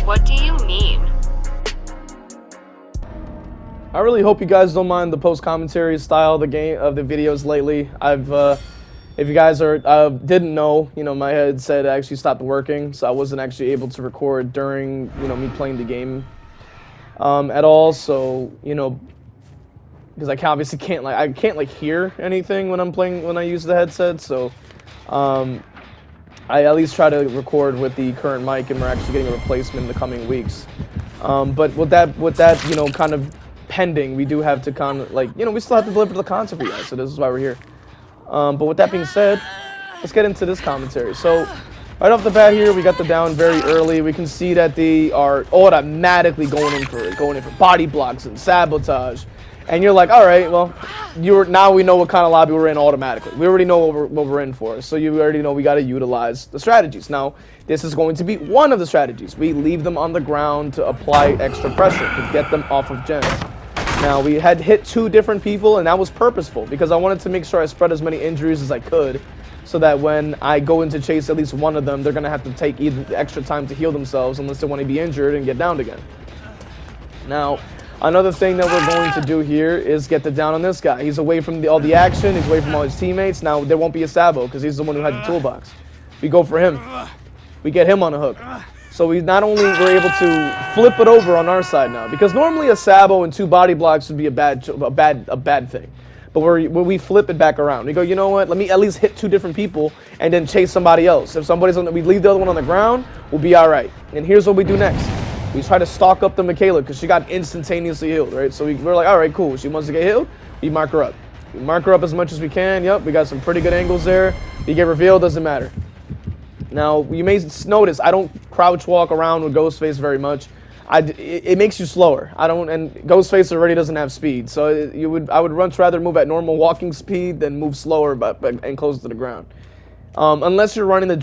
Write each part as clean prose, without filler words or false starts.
What do you mean? I really hope you guys don't mind the post-commentary style of the videos lately. If you guys didn't know, my headset actually stopped working, so I wasn't actually able to record during, me playing the game at all. So, because I obviously can't hear anything when I use the headset. So, I at least try to record with the current mic, and we're actually getting a replacement in the coming weeks. But with that, kind of pending, we do have to we still have to deliver the content for you guys. So this is why we're here. But with that being said, let's get into this commentary. So right off the bat here, we got the down very early. We can see that they are automatically going in for body blocks and sabotage. And you're like, all right, well, now we know what kind of lobby we're in automatically. We already know what we're in for. So you already know we got to utilize the strategies. Now, this is going to be one of the strategies. We leave them on the ground to apply extra pressure to get them off of gens. Now, we had hit 2 different people, and that was purposeful because I wanted to make sure I spread as many injuries as I could so that when I go into chase at least one of them, they're going to have to take either extra time to heal themselves unless they want to be injured and get downed again. Now, another thing that we're going to do here is get the down on this guy. He's away from all the action. He's away from all his teammates. Now, there won't be a Sabo because he's the one who had the toolbox. We go for him. We get him on a hook. So we not only were able to flip it over on our side now, because normally a Sabo and 2 body blocks would be a bad thing. But we flip it back around. We go, you know what? Let me at least hit 2 different people and then chase somebody else. If we leave the other one on the ground, we'll be all right. And here's what we do next. We try to stalk up the Michaela because she got instantaneously healed, right? So we're like, all right, cool. She wants to get healed. We mark her up. We mark her up as much as we can. Yep, we got some pretty good angles there. We get revealed, doesn't matter. Now, you may notice I don't crouch walk around with GHOSTFACE very much. It makes you slower. And GHOSTFACE already doesn't have speed. So I would much rather move at normal walking speed than move slower and closer to the ground. Unless you're running the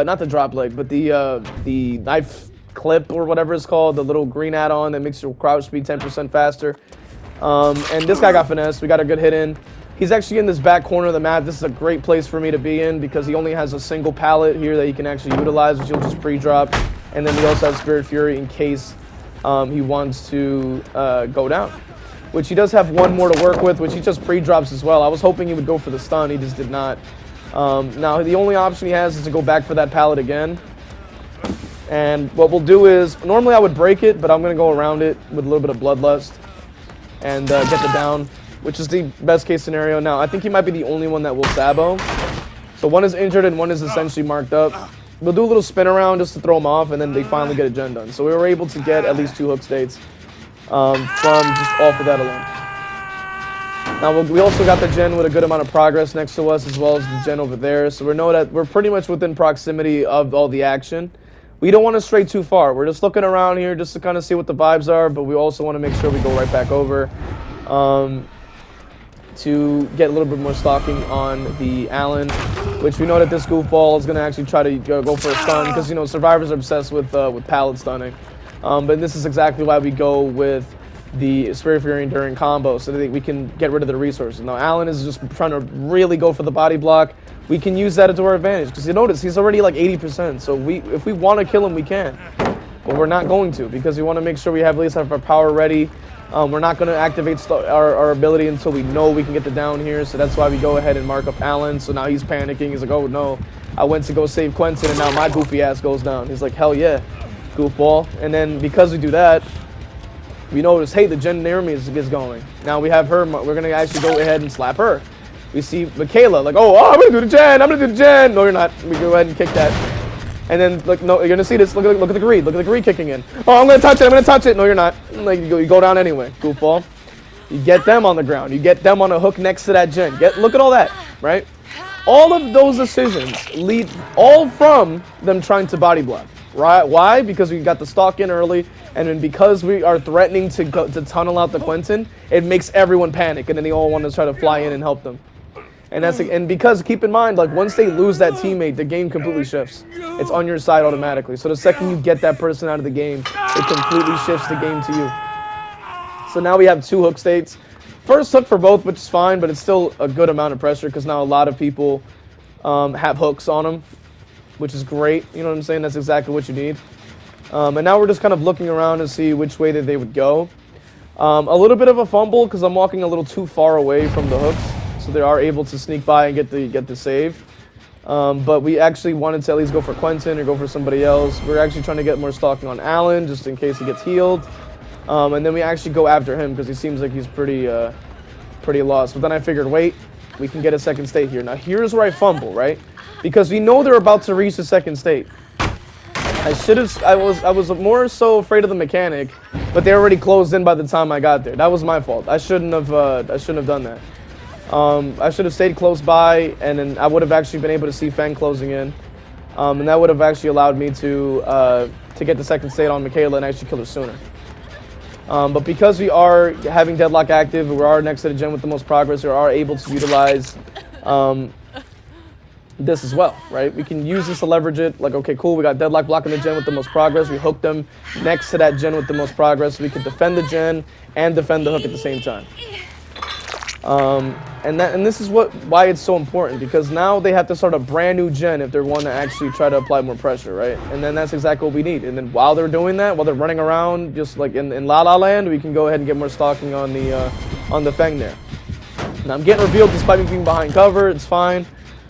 not the drop leg, but the knife clip or whatever it's called, the little green add-on that makes your crouch speed 10% faster. And this guy got finessed. We got a good hit in. He's actually in this back corner of the map. This is a great place for me to be in because he only has a single pallet here that he can actually utilize, which he'll just pre-drop. And then he also has Spirit Fury in case he wants to go down, which he does have 1 more to work with, which he just pre-drops as well. I was hoping he would go for the stun. He just did not. Now, the only option he has is to go back for that pallet again. And what we'll do is, normally I would break it, but I'm going to go around it with a little bit of bloodlust and get the down, which is the best case scenario. Now, I think he might be the only one that will Sabo. So 1 is injured and 1 is essentially marked up. We'll do a little spin around just to throw him off, and then they finally get a gen done. So we were able to get at least 2 hook states from just off of that alone. Now, we also got the gen with a good amount of progress next to us, as well as the gen over there. So we know that we're pretty much within proximity of all the action. We don't want to stray too far. We're just looking around here just to kind of see what the vibes are, but we also want to make sure we go right back over to get a little bit more stalking on the Allen, which we know that this goofball is going to actually try to go for a stun because, survivors are obsessed with pallet stunning. But this is exactly why we go with the Spirit Fury Enduring combo so that we can get rid of the resources. Now, Allen is just trying to really go for the body block. We can use that to our advantage because you notice he's already like 80%. So if we want to kill him, we can. But we're not going to because we want to make sure we at least have our power ready. We're not going to activate our ability until we know we can get the down here. So that's why we go ahead and mark up Allen. So now he's panicking. He's like, oh no, I went to go save Quentin and now my goofy ass goes down. He's like, hell yeah, goofball. And then because we do that, we notice, hey, the gen near me is going. Now we have her. We're going to actually go ahead and slap her. We see Michaela like, oh, I'm going to do the gen. I'm going to do the gen. No, you're not. We go ahead and kick that. And then, like, no, you're going to see this. Look at the greed. Look at the greed kicking in. Oh, I'm going to touch it. I'm going to touch it. No, you're not. Like, you go down anyway, goofball. You get them on the ground. You get them on a hook next to that gen. Look at all that, right? All of those decisions lead all from them trying to body block. Right? Why? Because we got the stalk in early, and then because we are threatening to tunnel out the Quentin, it makes everyone panic, and then they all want to try to fly in and help them. And because keep in mind, like once they lose that teammate, the game completely shifts. It's on your side automatically. So the second you get that person out of the game, it completely shifts the game to you. So now we have 2 hook states. First hook for both, which is fine, but it's still a good amount of pressure because now a lot of people have hooks on them, which is great. You know what I'm saying? That's exactly what you need. And now we're just kind of looking around to see which way that they would go. A little bit of a fumble because I'm walking a little too far away from the hooks, so they are able to sneak by and get the save. But we actually wanted to at least go for Quentin or go for somebody else. We're actually trying to get more stalking on Alan just in case he gets healed. And then we actually go after him because he seems like he's pretty lost. But then I figured, wait, we can get a second state here. Now here's where I fumble, right? Because we know they're about to reach the second state. I was more so afraid of the mechanic, but they already closed in by the time I got there. That was my fault. I shouldn't have done that. I should have stayed close by, and then I would have actually been able to see Feng closing in, and that would have actually allowed me to get the second state on Michaela and actually kill her sooner. But because we are having Deadlock active, we are next to the gen with the most progress, we are able to utilize this as well, right? We can use this to leverage it. Like, okay, cool, we got Deadlock blocking the gen with the most progress. We hooked them next to that gen with the most progress. So we can defend the gen and defend the hook at the same time. And this is why it's so important, because now they have to start a brand new gen if they want to actually try to apply more pressure, right? And then that's exactly what we need. And then while they're doing that, while they're running around just like in La La Land, we can go ahead and get more stalking on the Feng there. Now I'm getting revealed despite me being behind cover. It's fine.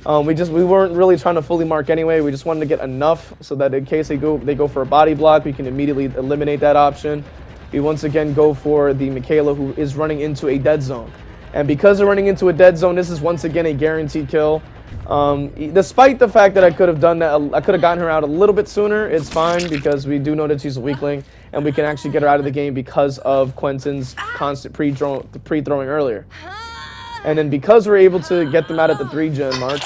We weren't really trying to fully mark anyway. We just wanted to get enough so that in case they go for a body block, we can immediately eliminate that option. We once again go for the Michaela, who is running into a dead zone. And because they're running into a dead zone, this is once again a guaranteed kill. Despite the fact that I could have done that, I could have gotten her out a little bit sooner. It's fine because we do know that she's a weakling, and we can actually get her out of the game because of Quentin's constant pre-throwing earlier. And then because we're able to get them out at the 3 gen mark,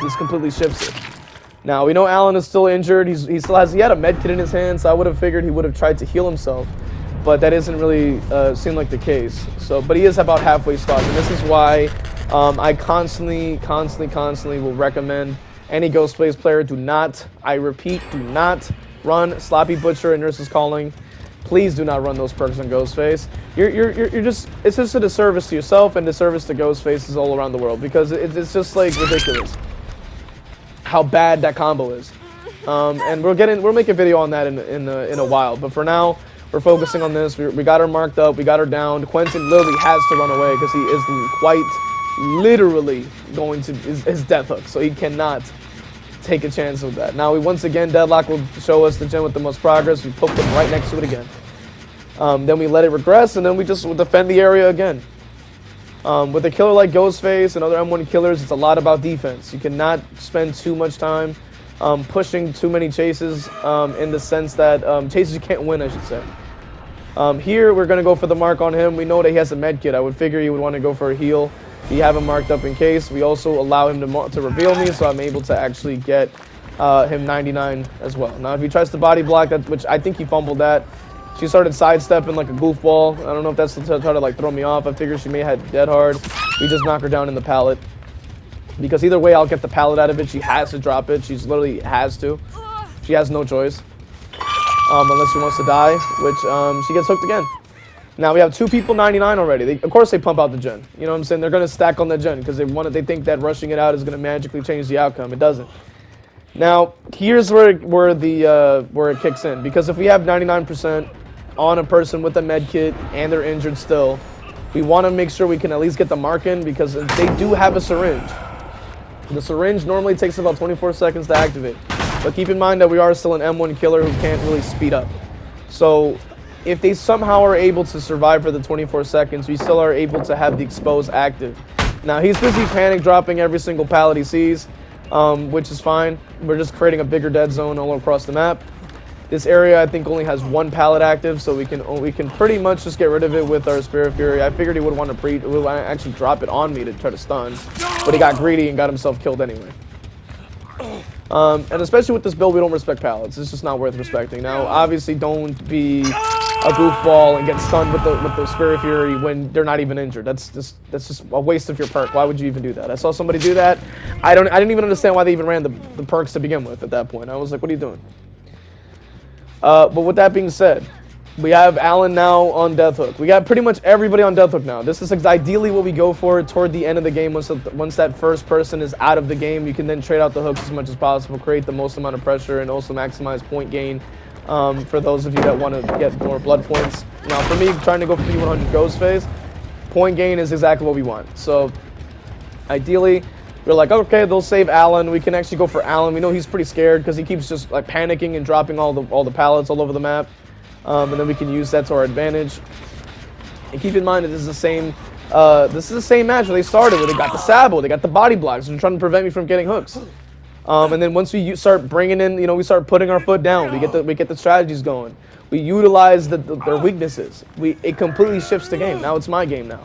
this completely shifts it. Now we know Alan is still injured. He had a med kit in his hand, so I would have figured he would have tried to heal himself. But that doesn't really seem like the case. But he is about halfway stocked, and this is why I constantly will recommend any Ghostface player, do not, I repeat, do not run Sloppy Butcher and Nurse's Calling. Please do not run those perks on Ghostface. It's just a disservice to yourself and disservice to Ghostfaces all around the world, because it's just like ridiculous how bad that combo is. And we'll make a video on that in a while. But for now, we're focusing on this. We got her marked up. We got her down. Quentin literally has to run away because he is quite literally going to his death hook. So he cannot take a chance with that. Now, once again, Deadlock will show us the gen with the most progress. We poke them right next to it again. Then we let it regress, and then we just defend the area again. With a killer like Ghostface and other M1 killers, it's a lot about defense. You cannot spend too much time pushing too many chases in the sense that chases you can't win, I should say. Here, we're going to go for the mark on him. We know that he has a med kit. I would figure he would want to go for a heal. We have him marked up in case. We also allow him to reveal me, so I'm able to actually get him 99 as well. Now, if he tries to body block, which I think he fumbled that, she started sidestepping like a goofball. I don't know if that's to try to like throw me off. I figured she may have had dead hard. We just knock her down in the pallet. Because either way, I'll get the pallet out of it. She has to drop it. She's literally has to. She has no choice. Unless she wants to die, which she gets hooked again. Now we have 2 people 99 already. Of course they pump out the gen. You know what I'm saying? They're going to stack on the gen because they think that rushing it out is going to magically change the outcome. It doesn't. Now, here's where it kicks in. Because if we have 99% on a person with a med kit and they're injured still, we want to make sure we can at least get the mark in, because they do have a syringe. The syringe normally takes about 24 seconds to activate. But keep in mind that we are still an M1 killer who can't really speed up. So if they somehow are able to survive for the 24 seconds, we still are able to have the expose active. Now, he's busy panic dropping every single pallet he sees, which is fine. We're just creating a bigger dead zone all across the map. This area, I think, only has 1 pallet active, so we can pretty much just get rid of it with our Spirit Fury. I figured he would want to actually drop it on me to try to stun, but he got greedy and got himself killed anyway. And especially with this build, we don't respect pallets. It's just not worth respecting. Now, obviously, don't be a goofball and get stunned with the Spirit Fury when they're not even injured. That's just a waste of your perk. Why would you even do that? I saw somebody do that. I didn't even understand why they even ran the perks to begin with at that point. I was like, what are you doing? But with that being said, we have Alan now on Death Hook. We got pretty much everybody on Death Hook now. This is ideally what we go for toward the end of the game. Once that first person is out of the game, you can then trade out the hooks as much as possible, create the most amount of pressure, and also maximize point gain for those of you that want to get more blood points. Now, for me, trying to go for the 100 GHOSTFACE, point gain is exactly what we want. So, ideally, we're like, okay, they'll save Alan. We can actually go for Alan. We know he's pretty scared because he keeps just like panicking and dropping all the pallets all over the map, and then we can use that to our advantage. And keep in mind that this is the same match where they started, where they got the Sabo, they got the body blocks, and trying to prevent me from getting hooks. And then once we start bringing in, we start putting our foot down. We get the strategies going. We utilize their weaknesses. It completely shifts the game. Now it's my game now.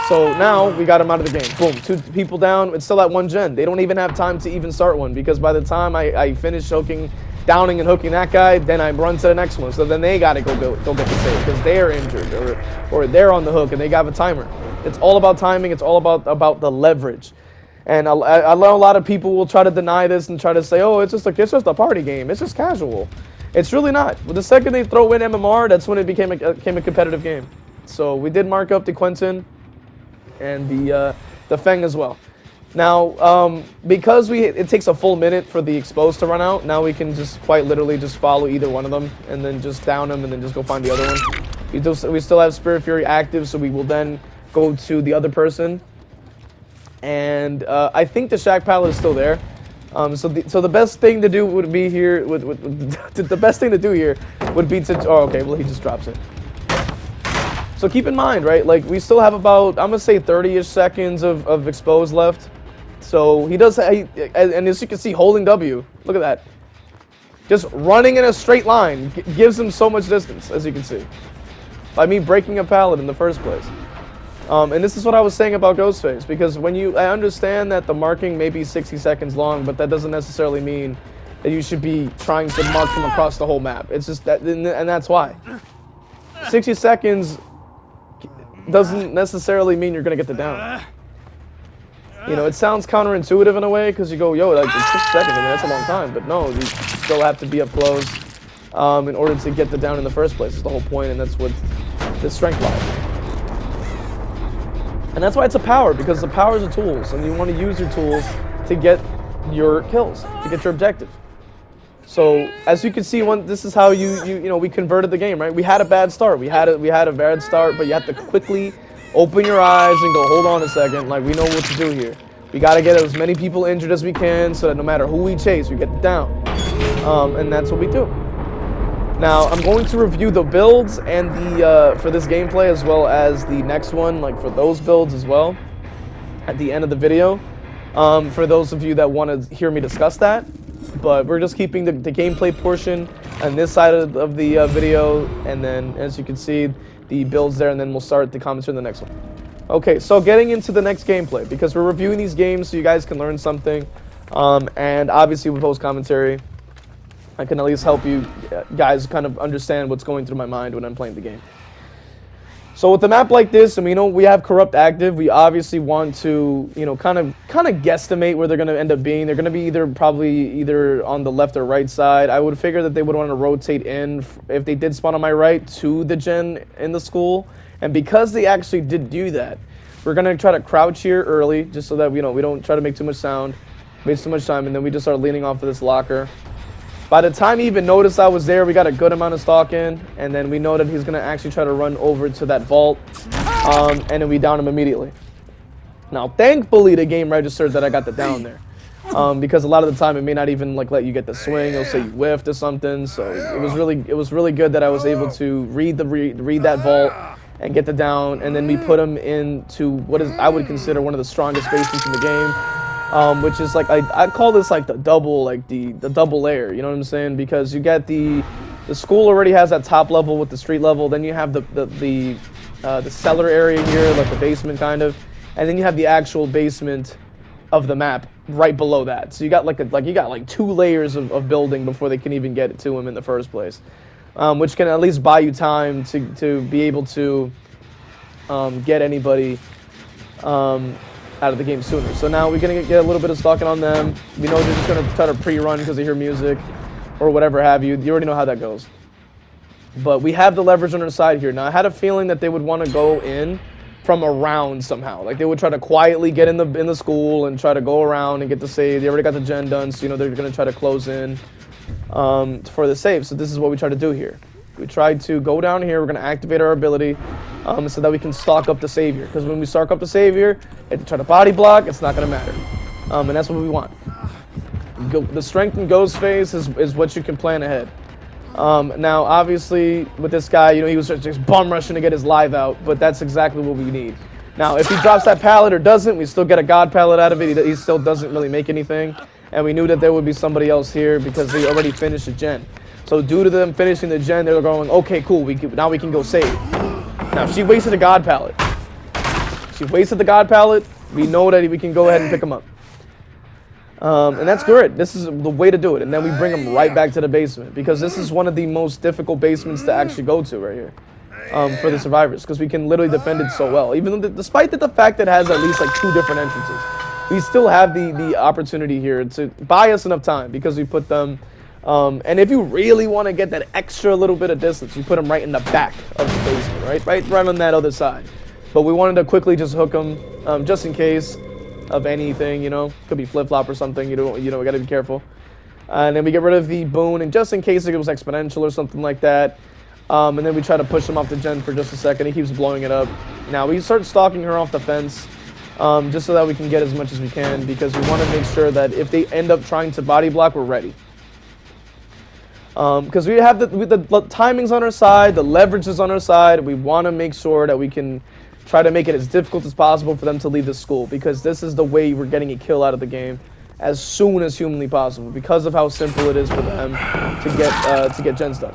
So now we got him out of the game. Boom, 2 people down. It's still at 1 gen. They don't even have time to even start one because by the time I finish downing and hooking that guy, then I run to the next one. So then they gotta go get the save because they're injured or they're on the hook and they got a timer. It's all about timing. It's all about the leverage. And I know a lot of people will try to deny this and try to say, oh, it's just a party game. It's just casual. It's really not. But the second they throw in MMR, that's when it became a competitive game. So we did mark up the Quentin and the Feng as well. Now, because it takes a full minute for the exposed to run out, now we can just quite literally just follow either one of them and then just down them and then just go find the other one. We still have Spirit Fury active, so we will then go to the other person. And I think the Shack Pallet is still there. So the best thing to do would be here. The best thing to do here would be to. Oh, okay. Well, he just drops it. So keep in mind, right? Like we still have about, I'm gonna say 30-ish seconds of exposed left. So he does, and as you can see, holding W. Look at that. Just running in a straight line gives him so much distance, as you can see, by me breaking a pallet in the first place. And this is what I was saying about GHOSTFACE, because I understand that the marking may be 60 seconds long, but that doesn't necessarily mean that you should be trying to mark from across the whole map. It's just that, and that's why. 60 seconds doesn't necessarily mean you're gonna get the down. It sounds counterintuitive in a way, because you go, yo, like it's 6 seconds, I mean, that's a long time, but no, you still have to be up close in order to get the down in the first place. That's the whole point, and that's what the strength lies. And that's why it's a power, because the power is a tools, and you want to use your tools to get your kills, to get your objective. So as you can see, this is how we converted the game, right? We had a bad start. We had a bad start, but you have to quickly open your eyes and go, hold on a second, like we know what to do here. We got to get as many people injured as we can, so that no matter who we chase, we get down. And that's what we do. Now, I'm going to review the builds and for this gameplay, as well as the next one, like for those builds as well, at the end of the video, for those of you that want to hear me discuss that. But we're just keeping the gameplay portion on this side of the video, and then, as you can see, the builds there, and then we'll start the commentary in the next one. Okay, so getting into the next gameplay, because we're reviewing these games so you guys can learn something, and obviously with post-commentary, I can at least help you guys kind of understand what's going through my mind when I'm playing the game. So with a map like this, and we have Corrupt active, we obviously want to, kind of guesstimate where they're going to end up being. They're going to be probably either on the left or right side. I would figure that they would want to rotate in, if they did spawn on my right, to the gen in the school. And because they actually did do that, we're going to try to crouch here early, just so that we don't try to make too much sound, waste too much time, and then we just start leaning off of this locker. By the time he even noticed I was there, we got a good amount of stock in, and then we know that he's going to actually try to run over to that vault, and then we down him immediately. Now, thankfully, the game registered that I got the down there, because a lot of the time it may not even let you get the swing. It'll say you whiffed or something. So it was really good that I was able to read that vault and get the down, and then we put him into what I would consider one of the strongest basements in the game. Which is I call this the double, the double layer, you know what I'm saying? Because you get the school already has that top level with the street level, then you have the cellar area here, like the basement kind of, and then you have the actual basement of the map right below that. So you got you got 2 layers of building before they can even get to him in the first place, which can at least buy you time to be able to get anybody out of the game sooner. So now we're gonna get a little bit of stalking on them. We know they're just gonna try to pre-run because they hear music or whatever have you. You already know how that goes. But we have the leverage on our side here. Now I had a feeling that they would want to go in from around somehow. They would try to quietly get in the school and try to go around and get the save. They already got the gen done, so they're gonna try to close in for the save. So this is what we try to do here. We try to go down here. We're going to activate our ability so that we can stock up the savior. Because when we stock up the savior, if you try to body block, it's not going to matter. And that's what we want. The strength in GHOSTFACE is what you can plan ahead. Now, obviously, with this guy, you know, he was just bum rushing to get his live out, but that's exactly what we need. Now, if he drops that pallet or doesn't, we still get a god pallet out of it. He still doesn't really make anything. And we knew that there would be somebody else here because they already finished the gen. So due to them finishing the gen, they were going, okay, cool, now we can go save. Now, she wasted a god pallet. She wasted the god pallet. We know that we can go ahead and pick him up. And that's good. This is the way to do it. And then we bring them right back to the basement because this is one of the most difficult basements to actually go to right here for the survivors because we can literally defend it so well. Even though, despite the fact that it has at least like 2 different entrances, we still have the opportunity here to buy us enough time because we put them. And if you really want to get that extra little bit of distance, you put them right in the back of the basement, right on that other side. But we wanted to quickly just hook them just in case of anything, you know, could be flip-flop or something, you know, we gotta be careful. And then we get rid of the boon, and just in case it was exponential or something like that, and then we try to push him off the gen for just a second. He keeps blowing it up. Now we start stalking her off the fence, just so that we can get as much as we can, because we want to make sure that if they end up trying to body block, we're ready. Because we have the timings on our side, the leverage is on our side. We want to make sure that we can try to make it as difficult as possible for them to leave the school, because this is the way we're getting a kill out of the game as soon as humanly possible, because of how simple it is for them to get gens done.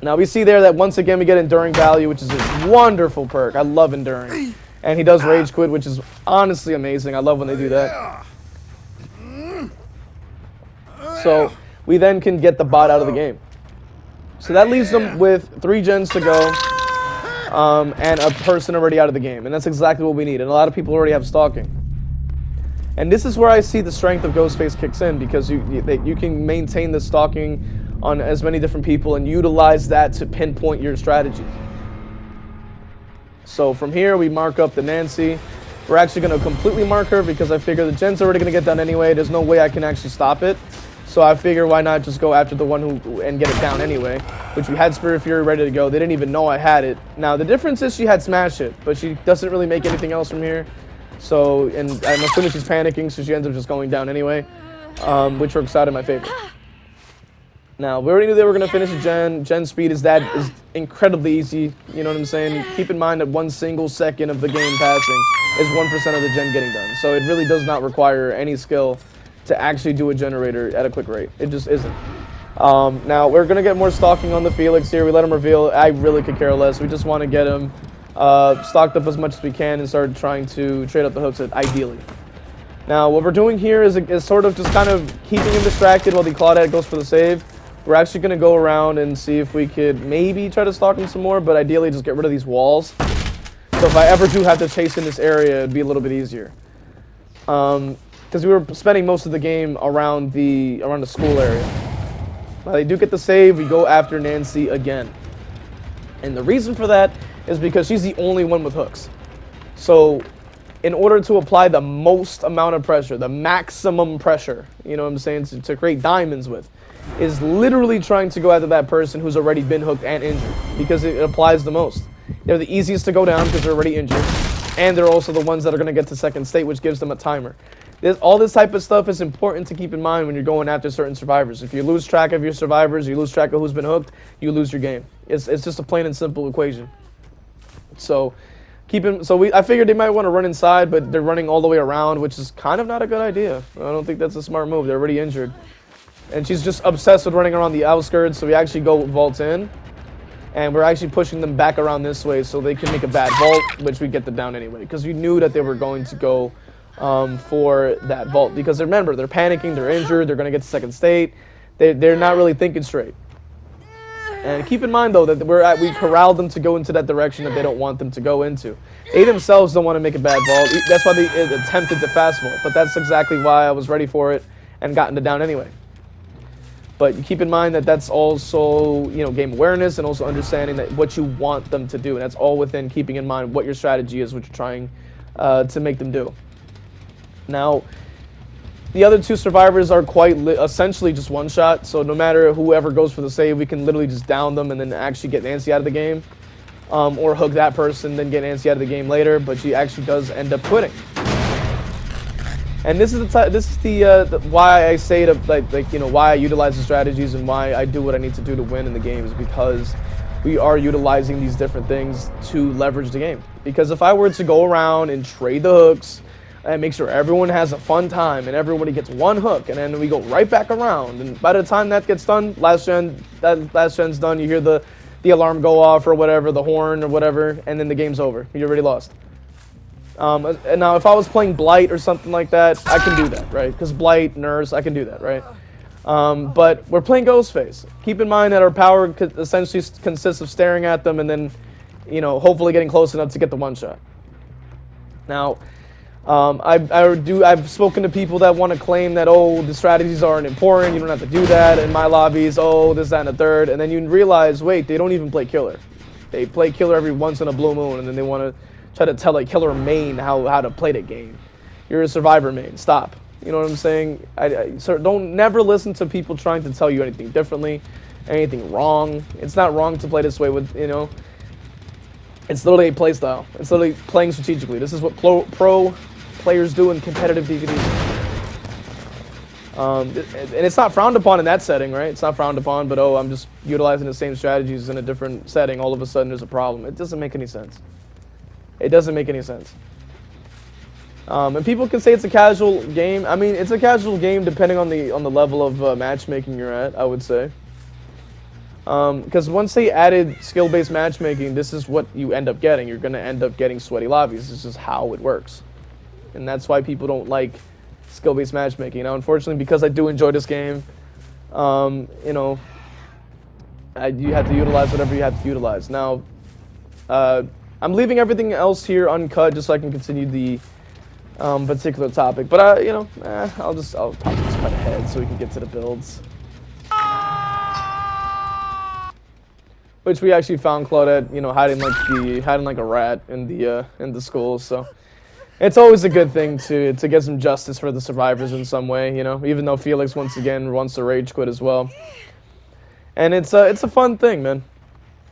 Now we see there that once again we get enduring value, which is a wonderful perk. I love enduring, and he does rage quit, which is honestly amazing. I love when they do that. So we then can get the bot out of the game. So that leaves them with 3 gens to go. And a person already out of the game, and that's exactly what we need. And a lot of people already have stalking, and this is where I see the strength of GHOSTFACE kicks in, because you can maintain the stalking on as many different people and utilize that to pinpoint your strategy. So from here we mark up the Nancy. We're actually going to completely mark her because I figure the gen's already going to get done anyway. There's no way I can actually stop it. So I figure why not just go after the one who and get it down anyway, which we had Spirit Fury ready to go. They didn't even know I had it. Now the difference is she had Smash It, but she doesn't really make anything else from here. So, and I'm assuming she's panicking, so she ends up just going down anyway, which works out in my favor. Now we already knew they were going to finish a gen. Gen speed is incredibly easy. You know what I'm saying? Keep in mind that 1 single second of the game passing is 1% of the gen getting done. So it really does not require any skill to actually do a generator at a quick rate. It just isn't. Now we're gonna get more stalking on the Felix here. We let him reveal. I really could care less. We just want to get him stocked up as much as we can and start trying to trade up the hooks ideally. Now what we're doing here is sort of just kind of keeping him distracted while the Claudette goes for the save. We're actually gonna go around and see if we could maybe try to stalk him some more, but ideally just get rid of these walls. So if I ever do have to chase in this area, it'd be a little bit easier. Because we were spending most of the game around the school area. Now they do get the save, we go after Nancy again. And the reason for that is because she's the only one with hooks. So in order to apply the most amount of pressure, the maximum pressure, you know what I'm saying, to create diamonds with, is literally trying to go after that person who's already been hooked and injured, because it applies the most. They're the easiest to go down because they're already injured, and they're also the ones that are going to get to second state, which gives them a timer. All this type of stuff is important to keep in mind when you're going after certain survivors. If you lose track of your survivors, you lose track of who's been hooked, you lose your game. It's just a plain and simple equation. So I figured they might want to run inside, but they're running all the way around, which is kind of not a good idea. I don't think that's a smart move. They're already injured. And she's just obsessed with running around the outskirts, so we actually go vault in. And we're actually pushing them back around this way so they can make a bad vault, which we get them down anyway. Because we knew that they were going to go for that vault. Because remember, they're panicking, they're injured, they're going to get to second state. They're not really thinking straight. And keep in mind, though, that we corralled them to go into that direction that they don't want them to go into. They themselves don't want to make a bad vault. That's why they attempted to fast vault. But that's exactly why I was ready for it and gotten it down anyway. But keep in mind that that's also, game awareness and also understanding that what you want them to do. And that's all within keeping in mind what your strategy is, what you're trying to make them do. Now, the other two survivors are quite essentially just one shot. So no matter whoever goes for the save, we can literally just down them and then actually get Nancy out of the game, or hook that person, then get Nancy out of the game later. But she actually does end up quitting. And this is the why I say to why I utilize the strategies and why I do what I need to do to win in the game is because we are utilizing these different things to leverage the game. Because if I were to go around and trade the hooks and make sure everyone has a fun time and everybody gets one hook and then we go right back around, and by the time that gets done, last gen's done, you hear the alarm go off or whatever, the horn or whatever, and then the game's over. You already lost. And now if I was playing Blight or something like that, I can do that, right? Because Blight, Nurse, I can do that, right? But we're playing Ghostface. Keep in mind that our power essentially consists of staring at them and then, hopefully getting close enough to get the one shot. Now, I've spoken to people that want to claim that, oh, the strategies aren't important, you don't have to do that in my lobbies, oh, this, that, and a third, and then you realize, wait, they don't even play Killer. They play Killer every once in a blue moon, and then they want to try to tell a Killer main how to play the game. You're a Survivor main, stop. You know what I'm saying? So don't never listen to people trying to tell you anything differently, anything wrong. It's not wrong to play this way with, it's literally a play style. It's literally playing strategically. This is what pro players do in competitive DBD. And it's not frowned upon in that setting, right? It's not frowned upon, but I'm just utilizing the same strategies in a different setting. All of a sudden there's a problem. It doesn't make any sense. It doesn't make any sense. And people can say it's a casual game. I mean, it's a casual game depending on the level of matchmaking you're at, I would say. Because once they added skill-based matchmaking, this is what you end up getting. You're going to end up getting sweaty lobbies. This is how it works. And that's why people don't like skill-based matchmaking. Now, unfortunately, because I do enjoy this game, you have to utilize whatever you have to utilize. Now, I'm leaving everything else here uncut just so I can continue the particular topic. But I'll probably just cut ahead so we can get to the builds. Which we actually found Claudette, hiding like a rat in the school. So it's always a good thing to get some justice for the survivors in some way, even though Felix once again wants to rage quit as well. And it's a fun thing, man.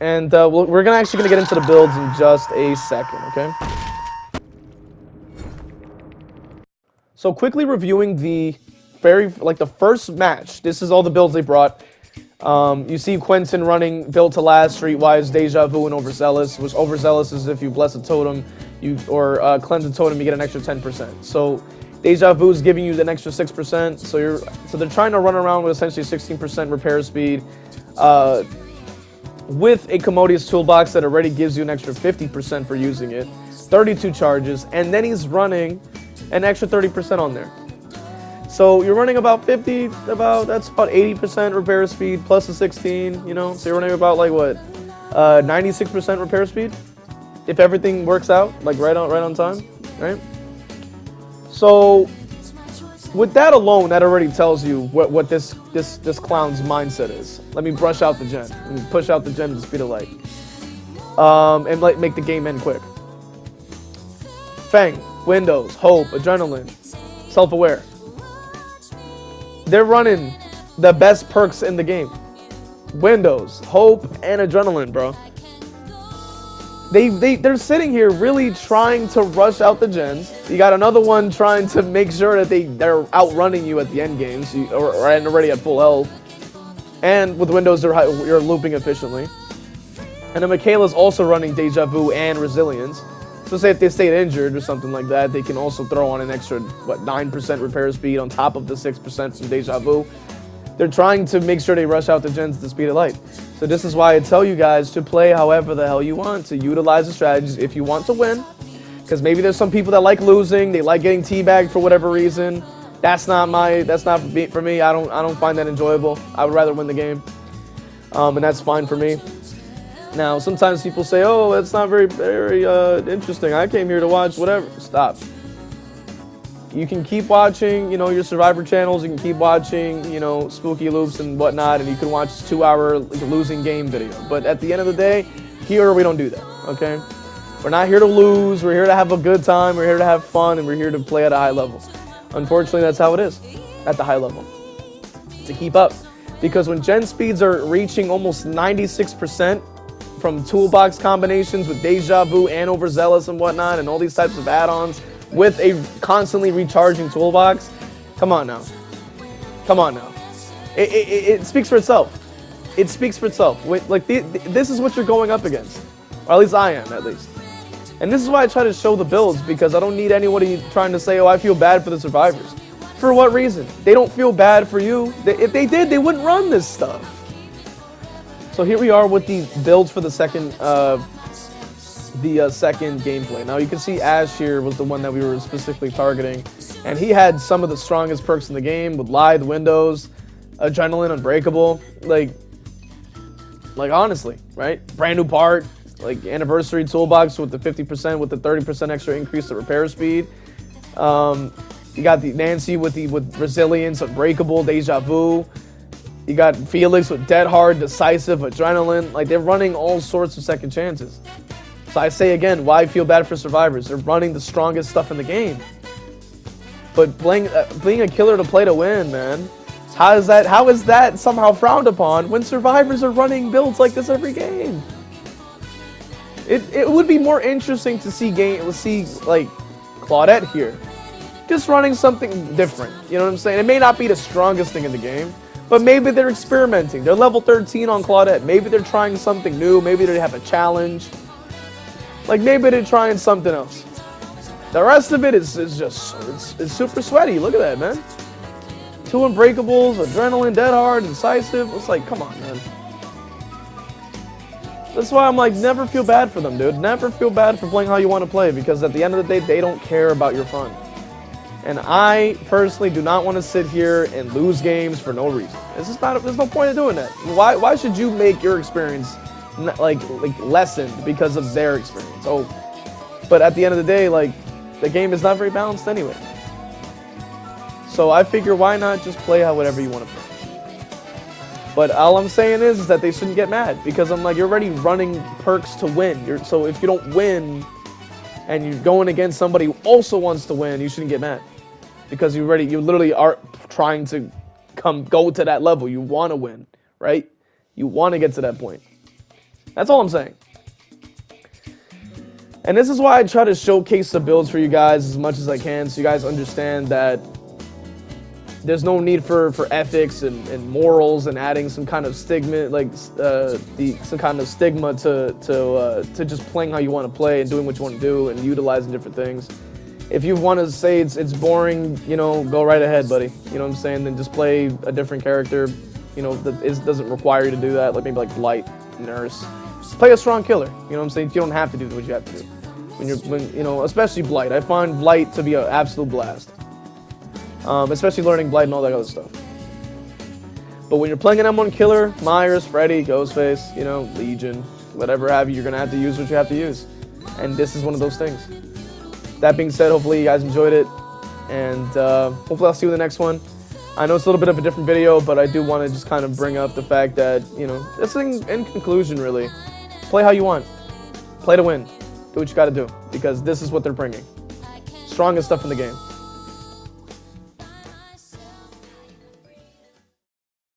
And we're actually gonna get into the builds in just a second, okay? So quickly reviewing the first match. This is all the builds they brought. You see Quentin running Build to Last, Streetwise, Deja Vu, and Overzealous. Which Overzealous is if you bless a totem, or cleanse a totem, you get an extra 10%. So Deja Vu is giving you an extra 6%. So they're trying to run around with essentially 16% repair speed, with a commodious toolbox that already gives you an extra 50% for using it, 32 charges, and then he's running an extra 30% on there. So you're running about that's about 80% repair speed plus the 16, so you're running about 96% repair speed if everything works out right on time, right? So with that alone, that already tells you what this clown's mindset is. Let me brush out the gen. Let me push out the gen to the speed of light, and make the game end quick. Fang, Windows, Hope, Adrenaline, Self-Aware. They're running the best perks in the game. Windows, Hope, and Adrenaline, bro. They're sitting here really trying to rush out the gens. You got another one trying to make sure that they're outrunning you at the end games, or already at full health. And with Windows, you're looping efficiently. And then Michaela's also running Deja Vu and Resilience. So say if they stayed injured or something like that, they can also throw on an extra, 9% repair speed on top of the 6% from Deja Vu. They're trying to make sure they rush out the gens at the speed of light. So this is why I tell you guys to play however the hell you want, to utilize the strategies if you want to win. Because maybe there's some people that like losing, they like getting teabagged for whatever reason. That's not for me. I don't find that enjoyable. I would rather win the game. And that's fine for me. Now, sometimes people say, oh, that's not very interesting. I came here to watch whatever. Stop. You can keep watching, your Survivor channels. You can keep watching, Spooky Loops and whatnot, and you can watch 2-hour losing game video. But at the end of the day, here we don't do that, okay? We're not here to lose. We're here to have a good time. We're here to have fun, and we're here to play at a high level. Unfortunately, that's how it is at the high level. To keep up. Because when gen speeds are reaching almost 96% from toolbox combinations with Deja Vu and Overzealous and whatnot, and all these types of add-ons with a constantly recharging toolbox, come on now. Come on now. It speaks for itself. It speaks for itself. Like this is what you're going up against, or at least I am, at least. And this is why I try to show the builds, because I don't need anybody trying to say, oh, I feel bad for the survivors. For what reason? They don't feel bad for you. If they did, they wouldn't run this stuff. So here we are with the builds for the second gameplay. Now you can see Ash here was the one that we were specifically targeting, and he had some of the strongest perks in the game with Lithe, Windows, Adrenaline, Unbreakable. Like honestly, right? Brand new part, like Anniversary Toolbox with the 50% with the 30% extra increase to repair speed. You got the Nancy with Resilience, Unbreakable, Deja Vu. You got Felix with Dead Hard, Decisive, Adrenaline. Like, they're running all sorts of second chances. So I say again, why feel bad for survivors? They're running the strongest stuff in the game. But being a killer to play to win, man. How is that somehow frowned upon when survivors are running builds like this every game? It would be more interesting to see like Claudette here, just running something different. You know what I'm saying? It may not be the strongest thing in the game, but maybe they're experimenting. They're level 13 on Claudette. Maybe they're trying something new. Maybe they have a challenge. Like, maybe they're trying something else. The rest of it is just it's super sweaty. Look at that, man. 2 Unbreakables, Adrenaline, Dead Hard, Decisive. It's like, come on, man. That's why I'm like, never feel bad for them, dude. Never feel bad for playing how you want to play, because at the end of the day, they don't care about your fun. And I personally do not want to sit here and lose games for no reason. There's no point in doing that. Why should you make your experience like lessened because of their experience? Oh, but at the end of the day, like, the game is not very balanced anyway. So I figure, why not just play whatever you want to play? But all I'm saying is that they shouldn't get mad, because I'm like, you're already running perks to win. So if you don't win and you're going against somebody who also wants to win, you shouldn't get mad, because you literally are trying to go to that level. You want to win, right? You want to get to that point. That's all I'm saying. And this is why I try to showcase the builds for you guys as much as I can, so you guys understand that there's no need for ethics and morals and adding some kind of stigma, some kind of stigma to just playing how you want to play and doing what you want to do and utilizing different things. If you want to say it's boring, you know, go right ahead, buddy. You know what I'm saying? Then just play a different character. You know, that doesn't require you to do that. Like maybe like Blight, Nurse. Play a strong killer. You know what I'm saying? You don't have to do what you have to do. When you know, especially Blight. I find Blight to be an absolute blast. Especially learning Blight and all that other stuff. But when you're playing an M1 killer, Myers, Freddy, Ghostface, you know, Legion, whatever have you, you're gonna have to use what you have to use. And this is one of those things. That being said, hopefully you guys enjoyed it, and hopefully I'll see you in the next one. I know it's a little bit of a different video, but I do want to just kind of bring up the fact that, you know, this thing in conclusion, really, play how you want. Play to win. Do what you gotta do, because this is what they're bringing. Strongest stuff in the game.